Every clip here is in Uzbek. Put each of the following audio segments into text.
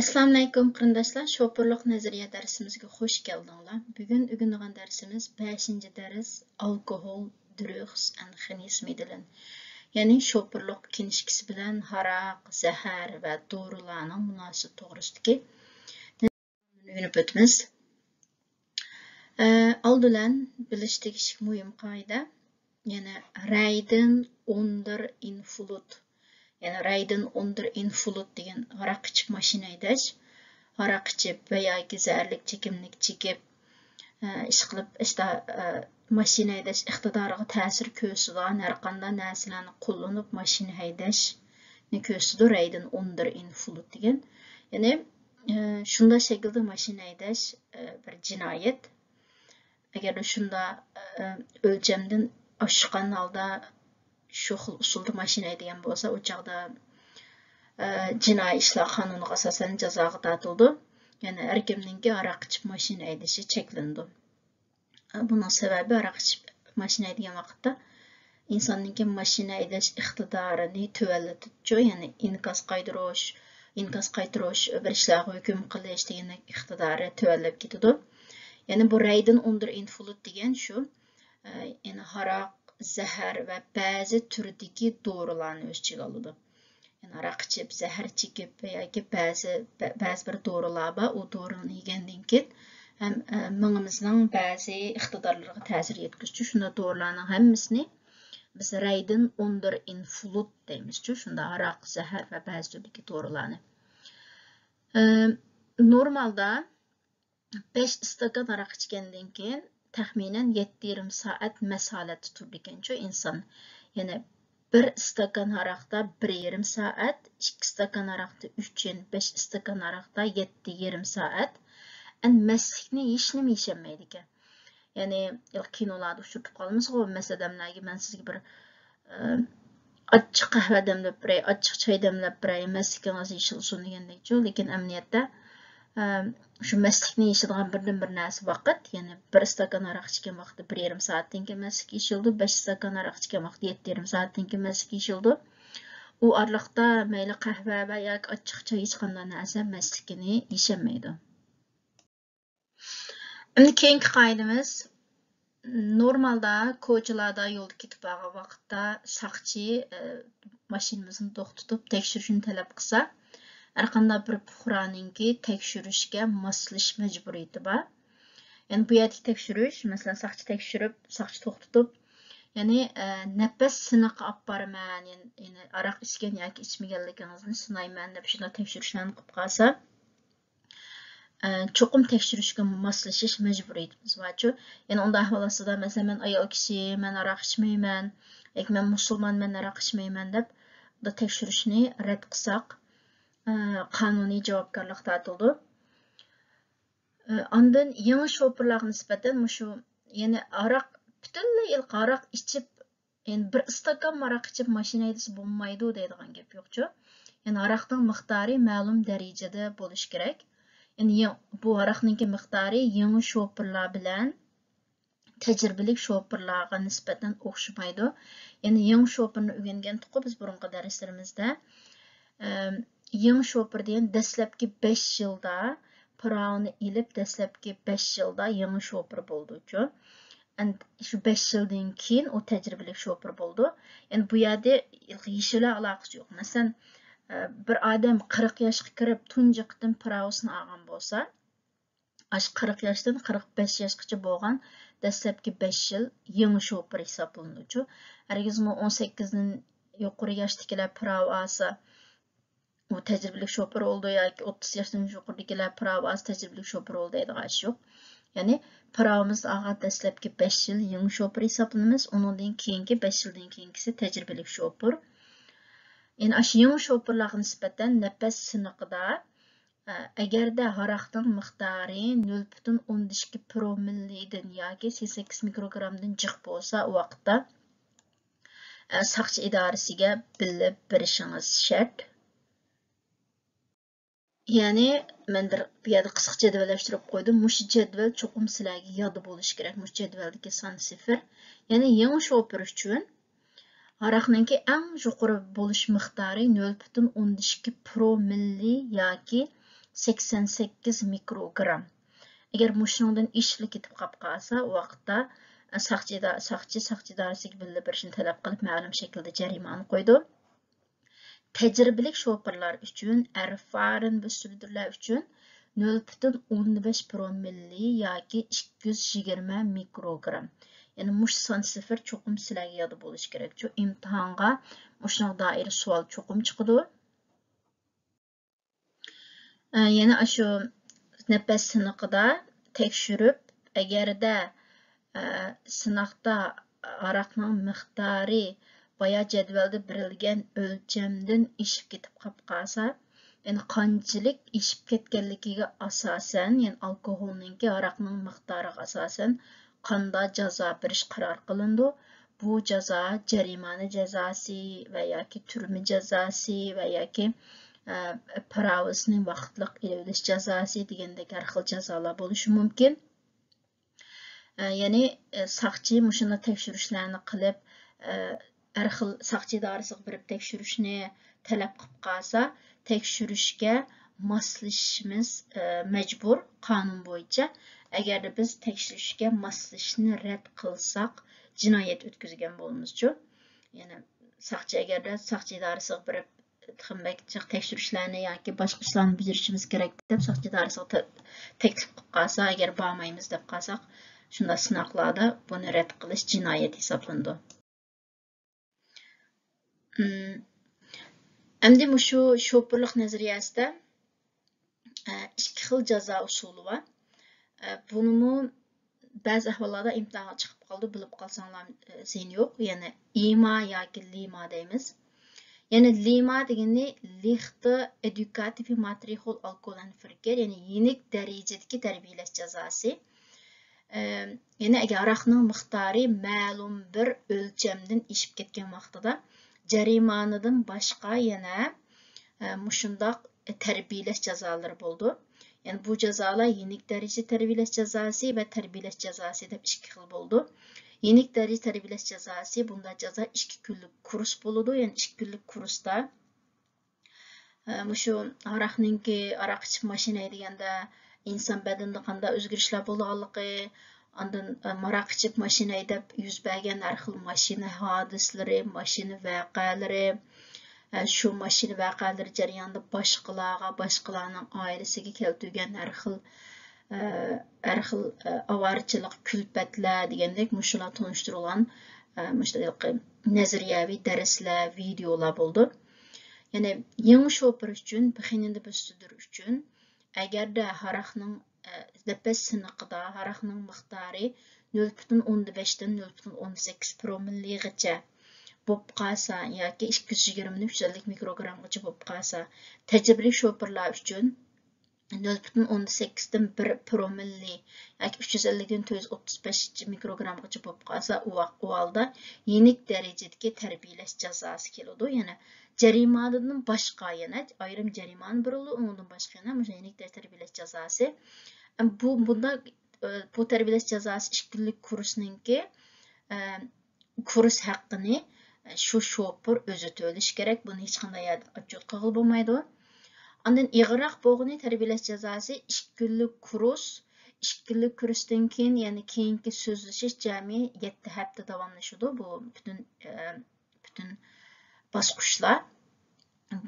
Assalamu alaykum qarindoshlar, şopurluq nazariya darsimizga xush keldinglar. Bugun o'rganadigan darsimiz 5-dars alkohol, drugs and xenis middelen. Ya'ni şopurluq kinishkisi bilan haraq, zahar va dorilarning munosib to'g'risidagi o'rganib o'tamiz. Oldidan bilish tegishli muhim qoida, yana raydan under influt. Yani raydan under influt degan haraq ichib mashina haydash, haraq ichib va yoki zaharlik chekimlik chekib ish qilib mashina haydash iqtidoriga ta'sir ko'rsatadigan har qanday narsalarni qo'llanib mashina haydashni ko'rsatadi raydan under influt degan. Ya'ni shunday shaklda mashina haydash bir jinoyat. Agar shunda o'lchamdan oshgan holda şu xil usulda mashina haydagan bo'lsa, o chaqda jinoiy ishlar qonuniga asosan jazoga tortildi. Ya'ni har kimninki haraq ichib mashina haydashi cheklandi. Buning sababi haraq ichib mashina haydagan vaqtda insonninki mashina haydash iqtidorini tuvallatadi, ya'ni inkas qaytirish, bir ishlarga hukm qilish degan iqtidori tuvallab ketadi. Ya'ni bu raydan under influt degan shu, ya'ni haraq, zahar ve bazı türdeki doğrularını öz içine aldı. Yani haraq içip, zahar çekip veya ki bazı bir doğrular var, o doğrunu yegenden keyin hem mığımızın bazı iqtidarlarına ta'sir yetkizdi. Şunda doğrularının hammasini biz raydan under influt deymiz. Şunda haraq, zahar ve bazı türdeki doğrularını. Normalda 5 istakan haraq içkenden keyin təxminən 7,5 saat məsalət tutur ekan insan. Yəni 1 stakan haraqda 1,5 saat, 2 stakan haraqda 3, 5 stakan haraqda 7,5 saat. Məslikni heç nima yeyişənməydi ekan. Yəni kinolarda uçurtub qalmısınız, o məsədəmlərə mən sizə bir açıq qəhvə dəmləb biray, açıq çay dəmləb biray, məslikiniz yeyişilsin degəndək. Lakin əmniyyətdə şu məslikni yeyişidigan birdən bir narsa vaqt, yəni 1 stakan haraq içkən vaqtda 1,5 saatdan keyin məslik yeyişildi, 5 stakan haraq içkən vaqtda 7,5 saatdan keyin məslik yeyişildi. O aralıqda məyli qəhvə və ya açıq çay hech qanday narsa məslikini yeyişənməydi. Endi keyingi qoidamiz, normalda ko'chalarda yo'lda ketib borgan vaqtda saqchi mashinamizni to'xtatib tekshirishni talab qilsa, har qanday bir fuqaroninki tekshirishga moslash majburiyati bor. Yani bu yerdagi tekshirish, masalan, saqchi tekshirib, saqchi to'xtatib, ya'ni nafas siniqi olib boraman, ya'ni aroq ichgan yoki ichmaganligingizni sinayman deb shunday tekshirishlarni qilib qolsa, cho'qim tekshirishga moslashish majburiyatimiz bor. Ya'ni unday ahvol ostida, masalan, men ayol kishi, men aroq ichmayman, yoki men musulmon, men aroq ichmayman deb tekshirishni rad qilsak, qonuniy javobgarlik tortildi. Ondan yangi shopirlarga nisbatan shu, ya'ni aroq butunlay aroq ichib, ya'ni bir istakan aroq ichib mashina haydash bo'lmaydi deydigan gap yo'q-ku. Ya'ni aroqning miqdori ma'lum darajada bo'lishi kerak. Ya'ni bu aroqning miqdori yangi shopirlar bilan tajribali shopirlarga nisbatan o'xshamaydi. Ya'ni yangi shopirni o'rgangan tuqib biz burungi darslarimizda yangi shopir degan dastlabki 5 yilda pravni ilib dastlabki 5 yilda yangi shopir bo'ldi-ku. Shu 5 yildan keyin o tajribali shopir bo'ldi. Ya'ni bu yerda yishila aloqasi yo'q. Masalan, bir odam 40 yoshga kirib tunji qitim pravsini olgan bo'lsa, 40 yoshdan 45 yoshgacha bo'lgan dastlabki 5 yil yangi shopir hisoblanadi-ku. Hargiz 18 dan yuqori yoshdagilar prav olsa, o tecrübeli şoför oldu ya ki 30 yaşdan yuqoridagilar prav az tecrübeli şoför oldu deydigan ish yo'q. Ya'ni pravimiz olgan dastlabki 5 yil yangi şoför hisoblanamiz, undan keyingi 5 yildan keyingisi tecrübeli şoför. Ya'ni shu yangi şoförlarga nisbatan nafas siniqida agarda haraqning miqdori 0,12 promillidan yoki 8 mikrogramdan jiq bo'lsa, u vaqtda saqchi idorasiga bilib berishingiz shart. Yani men bu yerda qisqa jadvallashtirib qo'ydim. Mush jadval cho'qim sizlarga yodda bo'lishi kerak. Mush jadvaldagi son 0. Yani yangi shopir uchun haraqninki eng yuqori bo'lish miqdori 0,12 promilli yoki 88 mikrogram. Eğer muşundan işli ketip qap qalsa, o vaqtda saqchi idarasiga bildirishni talab qilib ma'lum shaklda jarimani qo'ydi. Tecrübelik şoförler üçün, erfaren ve sürdürler üçün 0,15 promilli yoki 220 mikrogram. Yani muş san sıfır çokum sizlarga yada bo'lishi kerak. Şu imtihonga mushunga doir savol çokum chiqadi. Yana shu nafas siniqida tekshirib, agarda sınaqda araqning miqdori baya jadvalda berilgan o'lchamdan ishib ketib qalsa, yani qanchalik ishib ketganligiga asosan, yani alkoholninki araqning miqdoriga asosan qanday jazo berish qaror qilindi. Bu jazo jarimani jazosi va yoki turma jazosi va yoki pravosning vaqtliq elilish jazosi degandek har xil jazolar bo'lishi mumkin. Yani saqchi mushuna tekshirishlarni qilib, har xil saqchi idorasiga berib tekshirishni talab qilib qolsa, tekshirishga moslashishimiz majbur qonun bo'yicha. Agar biz tekshirishga moslashishni rad qilsak, jinoyat o'tkazgan bo'lamiz-ku. Yani saqchi agarda saqchi idorasiga berib tekshirishlarni yoki boshqa ishlarni bajarishimiz kerak deb saqchi idorasiga taklif qilib qolsa, agar bormaymiz deb qolsak, shunda sınaqlarda bunu rad qilish jinoyat hisoblanadi. Endi shu şoförlük nazariyasida ikki xil jazo usuli bor. Bunu ba'zi ahvollarda imtihonga chiqib qoldi, bilib qolsanglar sen yo'q. Yani ima yoki lima deymiz. Yani lima degani lixta edukativ material alkoholanfirger, yani yenik darajadagi tarbiyalash jazosi. Yani agar araqning miqdori ma'lum bir o'lchamdan ishib ketgan vaqtida jarimanidan boshqa yana mushundoq tarbiyalash jazolari bo'ldi. Yani bu jazolar yenik daraja tarbiyalash jazosi va tarbiyalash jazosi deb ikki xil bo'ldi. Yenik daraja tarbiyalash jazosi bunda jazo 2 kunlik kurs bo'ladi. Yani 2 kunlik kursda shu araq ichib mashina haydaganda inson badanida qanday o'zgarishlar bo'lganligi, ondan maroq ichib mashina haydab yuz bergan har xil mashina hodislari, mashina voqealari, shu mashina voqealari jarayonida boshqalarning oilasiga keltirgan har xil avarichilik, kulfatlar degandek mushular tunishtirilgan nazariyaviy darslar, videolar bo'ldi. Yani yangi şoför üçün, bixininde büstüdür üçün, agarda haraqning nafas siniqida haraqning miqdori 0,15dan 0,18 promilligacha bo'lib qolsa yoki 220-350 mikrogramgacha bo'lib qolsa, tajribali şoförlar üçün 0,18dan 1 promilli yoki 350dan 435 mikrogramgacha bo'lib qolsa, u holda yenik darajadagi tarbiyalash jazosi keladi. Yani jarimadan boshqa yana ayrim jarimani birildi, undan boshqa yana yenik tarbiyalash jazosi. Bu tarbiyalash jazosi 2 kunlik kursninki kurs haqqini shu şoför o'zi to'lashi kerak. Buni hech qanday otcho't qilib bo'lmaydi. Ondan ig'roq bo'lgani tarbiyalash jazosi 2 kunlik kurs, 2 kunlik kursdan keyin, ya'ni keyingi so'zlashish jami 7 hafta davomlashadi. Bu bütün bosqichlar.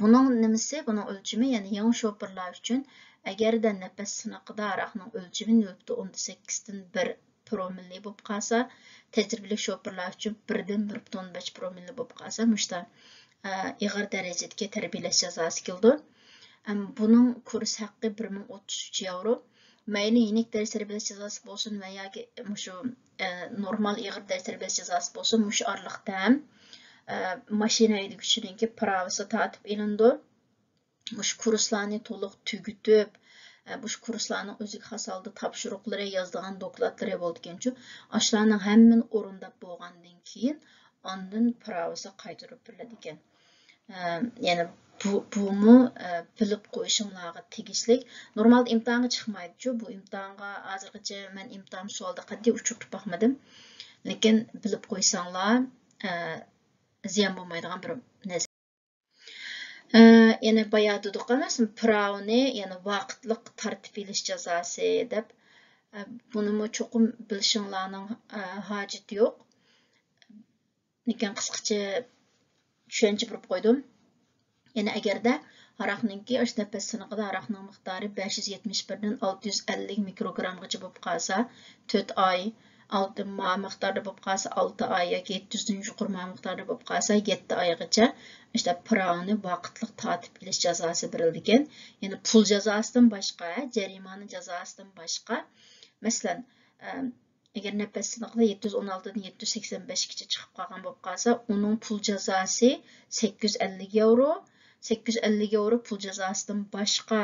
Buning nimasi, buning o'lchami, ya'ni yangi şoförlar uchun agarda nafas siniqida araqning o'lchami 0,18 dan 1 promilli bo'lib qolsa, tajribali şoförlar uchun 1 dan 1,5 promilli bo'lib qolsa, mushta ig'ir darajadagi tarbiyalash jazosi keldi. Bunun kurs haqqı 1033 euro. Mayli yenik daraja tarbiyalash jazosi bo'lsin va yoki shu normal ig'ir daraja tarbiyalash jazosi bo'lsin, mush orliqda ham mashina haydaguvchininki pravosi tatib elindi. Mush kurslarni to'liq tugutib, mush kurslarning o'ziga xos holda topshiriqlari, yozilgan dokladlari bo'lganchu, ashlarning hammani o'rindab bo'lgandan keyin ondan pravosi qaytarib beriladi ekan. Yani bunu bilib qo'yishinglarga tegishli. Normalda imtihonga chiqmaydi-ku. Bu imtihonga hozirgacha men imtihon savolda qat'iy uchirib boqmadim. Lekin bilib qo'ysanglar ziyon bo'lmaydigan bir narsa. Yani bayağı dedik emasmi, pravni, yani vaqtliq tartib elish jazosi deb. Buni mu cho'qim bilishinglarning hojati yo'q. Lekin qisqacha tushuncha berib qo'ydim. Yani agarda haraqninki osh nafas siniqida haraqning miqdori 571 dan 650 mikrogrammgacha bo'lib qolsa, 4 oy, 6 miqdorda bo'lib qolsa 6 oy yoki 700 dan yuqori miqdorda bo'lib qolsa 7 oygacha işte pravni vaqtliq tatib elish jazosi berildi ekan. Yani pul jazosidan boshqa, jarimani jazosidan boshqa, masalan, agar nafas siniqida 716 dan 785 gacha chiqib qolgan bo'lib qolsa, uning pul jazosi 850 euro. 850 euro pul jazosidan boshqa.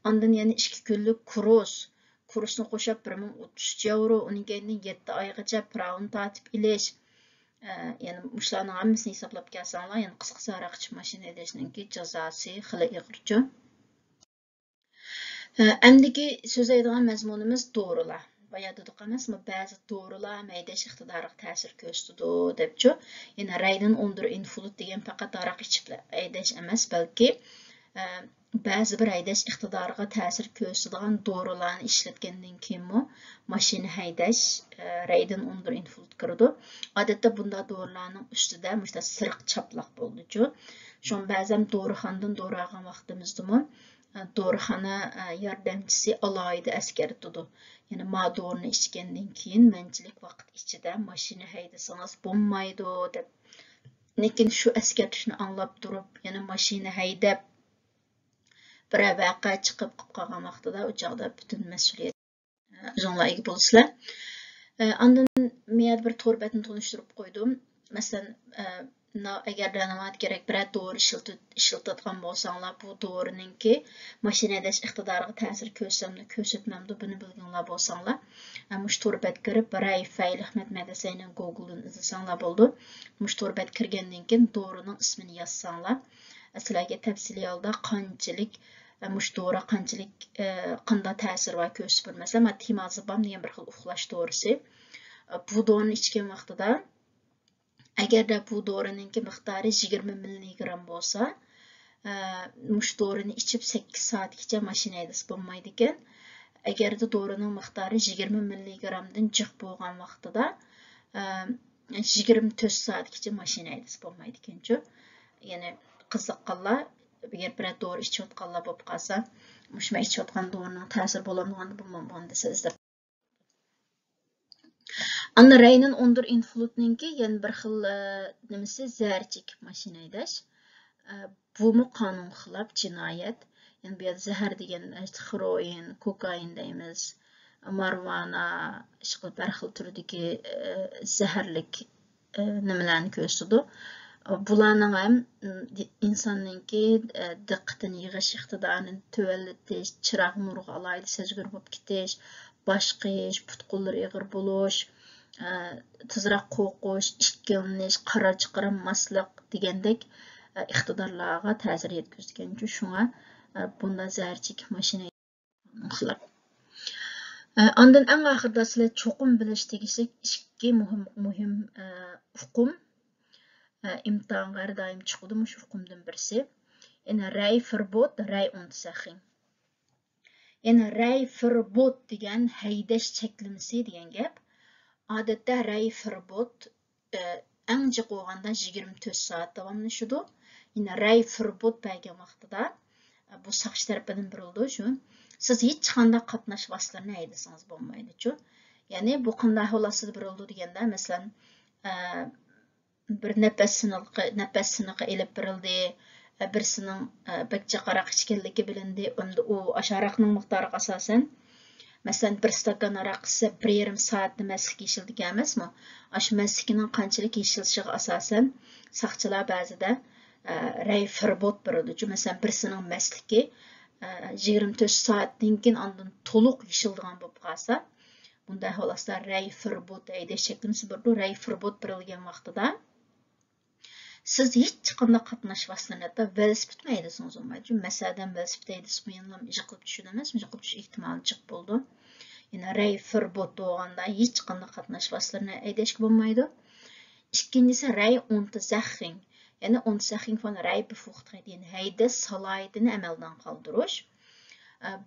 Ondan yana 2 kunlik kursni qo'shib 1033 euro, uning keyin 7 oygacha pravni tatib elish. Yani muşlarning hammasini hisoblab kelsanlar, yani qisqasi aroq ichib mashina haydashninki jazosi xili ig'irchi. Endiki so'zlaydigan mazmunimiz dorilar. Bayağı dedik emasmi, ba'zi dorilar haydash iqtidoriga ta'sir ko'rsatadi debchi. Yani raydan undir influt degan faqat aroq ichib haydash emas, balki ba'zi bir haydash iqtidoriga ta'sir ko'rsatadigan dorilarni ishlatgandan keyinmi mashina haydash raydan undir influt kiradi. Odatda bunday dorilarning ustida mushta siriq chaplaq bo'ldi-chu. Shun ba'zan dorixonadan dori olgan vaqtimizdami dorixona yordamchisi alohida eskartadi. Yani ma dorini ichgandan keyin manchilik vaqt ichida mashina haydasangiz bo'lmaydi deb. Lekin shu eskartishni anglab turib, yana mashina haydab bir vaqa chiqib qolgan vaqtida u chaqda butun mas'uliyat o'zingizlar ega bo'lasizlar. Ondan men bir to'rbetni tanishtirib qo'ydim. Masalan, agar nima kerak bir dori ishlatadigan bo'lsanglar, bu dorininki mashina haydash iqtidoriga ta'sir ko'rsatmamdi, buni bilganlar bo'lsanglar, mush to'rbet kirib Raif Fayl Ahmed Madasayning Google'dan izlasanglar bo'ldi. Mush to'rbet kirgandan keyin dorining ismini yozsanglar, sizlarga tafsiliy holda qanchalik mush dori qanday ta'sir va ko'rsatib masalan, Timazibam degan bir xil uxlash dorisi. Bu dorini ichgan vaqtida agarda bu dorininki miqdori 20 milligram bo'lsa, mush dorini ichib 8 soatgacha mashina haydasa bo'lmaydi ekan. Agarda dorining miqdori 20 milligramdan jiq bo'lgan vaqtida 24 soatgacha mashina haydasa bo'lmaydi ekan-chu. Yani qiziqqanlar, agar bir dori ichayotganlar bo'lib qolsa, mushma ichayotgan dorining ta'sir bo'lamaganda bo'lmaydi desa izlab. Anna rayning undir influtninki yana bir xil nimasi zarchik mashina haydash. Bu mu qonun xilaf jinoyat. Yani bu yerda zahar degan heroin, kokain deymiz, marijuana, ishqilib bir xil turdagi zaharlik nimalarni ko'rsatadi. Bularning ham insonninki diqqatini yig'ish iqtidorini tuvallatish, chiroq nuriga alohida sezgir bo'lib ketish, boshqish, put-qo'llari ig'ir bo'lish, tezroq qo'rqish, ikkilanish, qaramaslik degandek iqtidorlarga ta'sir yetkazgan. Shunga bunda zarchik mashina xilab. Ondan eng oxirida sizlar cho'qim bilish tegishli ikki muhim hukm imtihonga har doim chiqadi. Shu hukmdan birisi yana ray firbot, ray untsaxing. Yani ray firbot degan haydash cheklimasi degan gap. Odatda ray firbot eng jiq bo'lganda 24 soat davomlashadi. Yani ray firbot bergan vaqtida bu saqchi tarafidan birildi shu. Siz hech qanday qatnash vositalarini haydasangiz bo'lmaydi-chu. Yani bu qanday holatda birildi deganda, masalan, bir nafas siniqi elib birildi, birisining bakcha qaraq ichganligi bilindi. Unda u asharaqning miqdoriga asosan, masalan, bir stakan aroq ichsa 1,5 soatni maslikka ishildigan emasmi? Ash maslikning qanchalik ishilishiga asosan saqchilar ba'zida ray firbot beradi. Masalan, birisining masligi 24 soatdan keyin ondan to'liq ishildigan bo'lib qolsa, bunday holatda ray firbot haydash cheklimasi berdi. Ray firbot berilgan vaqtida siz hech qanday qatnash vositalarida velosiped haydasangiz bo'lmaydi. Masalan, velosiped haydasam jiqib tushunamiz, jiqib tushish ehtimoli jiq bo'ldi. Yani ray firbot bo'lganda hech qanday qatnash vositalarini haydashga bo'lmaydi. Ikkinchisi ray untsaxing. Yani Untersachung von Rijbevoegdheid, yani haydash salohiyatini amaldan qoldirish.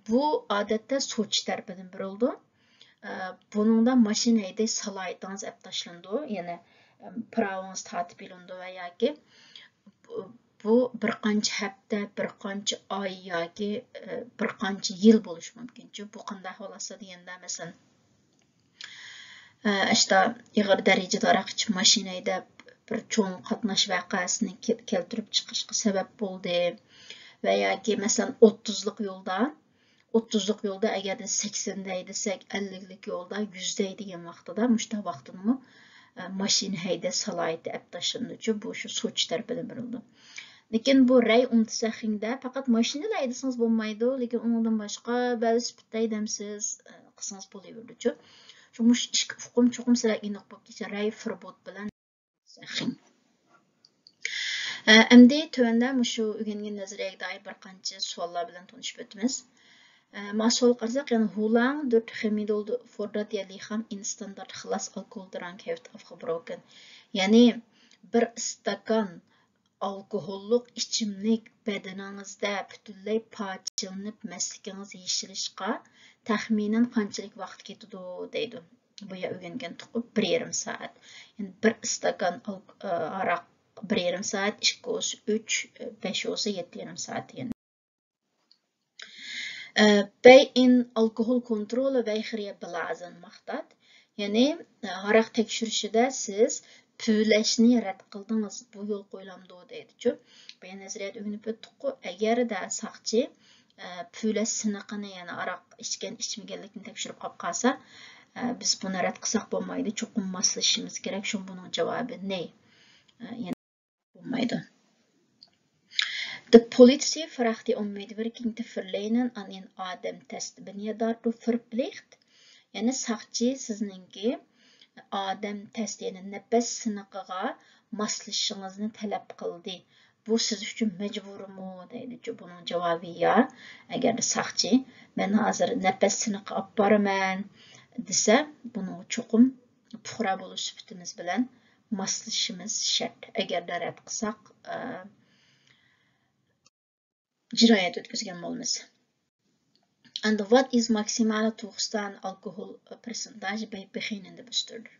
Bu odatda so'ch tarafidan berildi. Buningda mashina haydash salohiyatingiz olib tashlandi, ya'ni pravongiz tortib olindi va yoki bu bir qancha hafta, bir qancha oy yoki bir qancha yil bo'lishi mumkin. Bu qanday xulasa deganda, masalan, işte ig'ir darajada aroq ichib mashina haydab bir cho'ng qatnash voqeasini keltirib chiqishga sabab bo'ldi. Va yoki masalan 30lik yo'lda agarda 80 da haydasak, 50lik yo'lda 100 deydigan vaqtida mushta vaqtini mashina haydash salohiyati olib tashlandi. Bu shu so'ch tarafidan berildi. Lekin bu ray Untersachingda faqat mashinalar haydasangiz bo'lmaydi, lekin undan boshqa velosiped haydamsiz, qilsangiz bo'laveradi. Çünkü ishki huquqim cho'qim sizlarga aniq bo'lib ketsa, ray verbot bilan Untersaching. Endi tövəndə shu o'rgangan nazariyaga doir bir qancha savollar bilan tanishib o'tamiz. Masol qarasak, yani Hulang dort Gemidelde voordat je lichaam in standaard glas alcoholdrank heeft afgebroken. Yani bir stakan alkohollik ichimlik badaningizda butunlay parchalanib masligingiz yeshilishga taxminan qanchalik vaqt ketadi deydi. Bu ya o'rgangan tuqib 1,5 soat. Yani bir stakan aroq 1,5 saat, 2 olsa 3, 5 olsa 7,5 saat yani. Bij een alkoholkontrole weiger je blazenmaqtat. Yani aroq tekshirishida siz püylashni rad qildingiz, bu yo'l qo'yilamdi deydi. Bu nazariyat o'rganib o'tdik-ku, agarda saqchi püylash siniqini, yani aroq ichgan ichmaganlikni tekshirib qolib qolsa, biz buni rad qilsak bo'lmaydi, cho'qim moslashishimiz kerak. Shu buning javobi ne? De politie vraagt die om medewerking te verlenen aan een ademtest. Ben je daartoe verplicht? Yani saqchi sizningki ademtest, yani nafas siniqiga moslashishingizni talab qildi. Bu siz uchun majburmi deydi. Buning javobi ya. Agar saqchi men hozir nafas siniqi olib boraman desa, buni cho'qim puxra bo'lish sifatimiz bilan moslashimiz shart. Agar rad qilsak, jinoyat o'tkazgan bo'lamiz. And what is maximale toegestaan alcohol percentage bij beginnende bestuurder?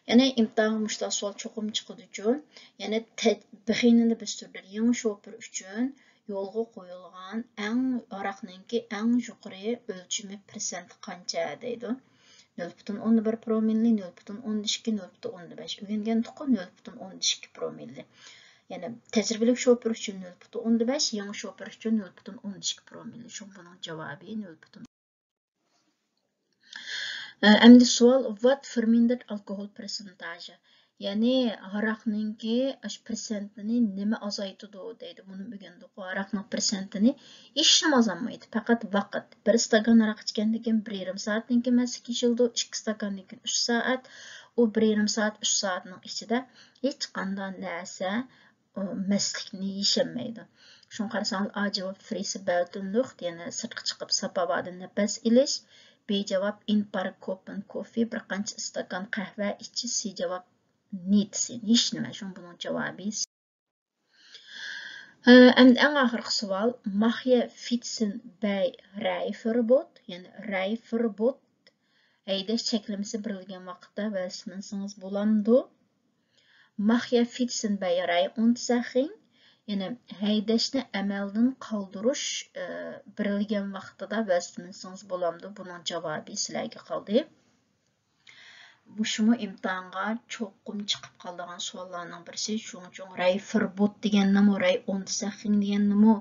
Yani imtihan mushta savol cho'qim chiqadi uchun, yani beginnende bestuurder, yangi shofer uchun yo'lga qo'yilgan aroqninki eng yuqori o'lchami persent qancha deydi. 0,11 promilli, 0,12, 0,15. O'rgangan tuqi 0,12 promilli. Yani tecrübelik şoför için 0,15, yangi şoför için 0,12 promilli. Şu bunun cevabı 0,15. Endi savol, what vermindert alkohol percentage? Yani aroqninki persentini nima azaytadi deydi. Buni o'rgandik. Aroqning persentini hech nima azalmaydi. Faqat vaqt. 1 stakan aroq ichgandan keyin 1,5 soatdan keyin maslik yechildi, 2 stakandan keyin 3 soat. O 1,5 soat, 3 soatning ichida hech qanday narsa maslikni yeshamaydi. Shuni qarasangiz, A javob frisi balton lucht, ya'ni sirtqa chiqib sap havoda nafas ilish. B javob in par koppen kofe, bir qancha stakan qahva ichish. C javob nichts, hech nima. Shuni buning javobi. Endi eng oxirgi savol, mag je fietsen bij rijverbod? Yani rijverbod haydash cheklamasi berilgan vaqtda velosipedingiz bo'lamdi. Mag je fietsen bij Rijuntersagen? Yani haydashni amaldan qoldirish berilgan vaqtida velosipedingiz bo'lamdi. Buning javobi sizlarga qoldi. Bu shumi imtihonga cho'qim chiqib qolgan savollarning birisi. Shuning uchun Rijverbod degan nima, Rijuntersagen degan nima,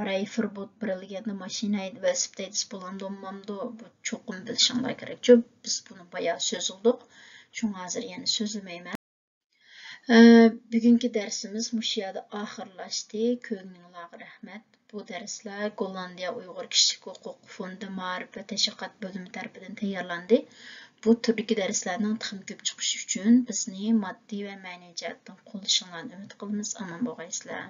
Rijverbod berilganda mashina velosiped bo'lamdi, bu cho'qim bilishinglar kerak. Biz buni bayağı so'zildik. Shunga hozir yana so'zlamayman. Bugungi darsimiz mush yerda oxirlashdi. Ko'ngilingizga rahmat. Bu darslar Gollandiya Uyg'ur kishilik huquq fondi ma'rif va tashviqot bo'limi tomonidan tayyorlandi. Bu turdagi darslarning ham ko'p chiqishi uchun bizni moddiy va ma'naviy jihatdan qo'llashinglarni umid qilamiz. Omon bo'lgaysizlar.